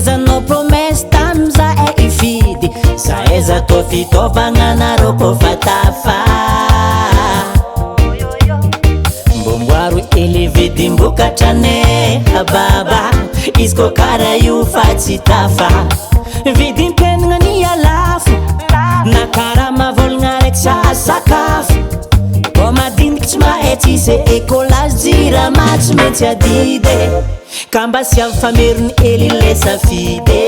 fanomezanao promesy tamza ifidy zaeza tô fitaovananareo kofa tafa mbomboaro elividimbokatrane ababa izy ko kara io fa tsy tafa vidimpenagna ny alafo na kara mavolagna raiky sakafo ko madiniky tsy mahay tsisy écolage jirama tsy maintsy adidy ka mba sy avy fameriny eli le safidy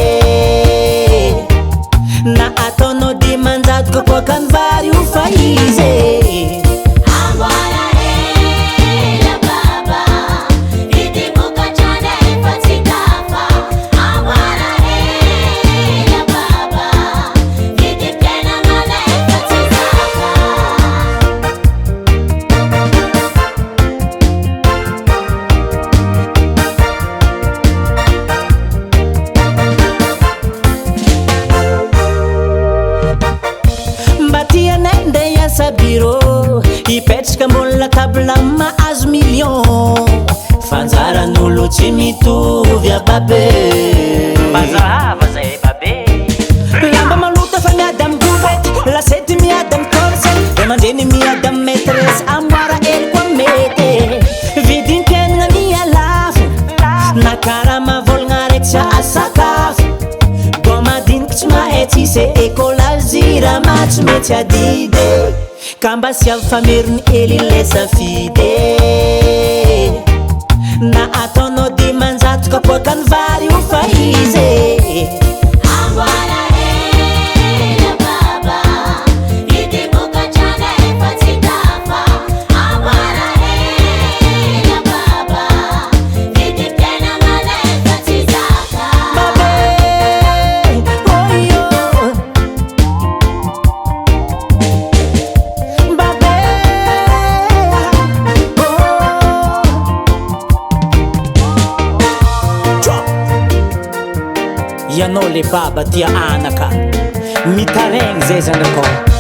na ataonao dimanjato kokoakany vary io fa izy biro ipetraka ambony latabla mahazo million fanjaran'olo tsy mitovy ababe mazava zay babe lamba malota fa miady amy govety lasety miady amy torsety e mandreny miady amy maîtresse amboara ely koa mety vidimpiainagna mialafo na kara mavolagna raiky tsy asakafo bo madiniky tsy mahay tsisy écolage jirama tsy mety adidy ka mba sy avy fameriny eli le safidy na ataonao dimanjato kapoakany vary io fa izy ianao le baba tia anaka mitaregny zay zanakao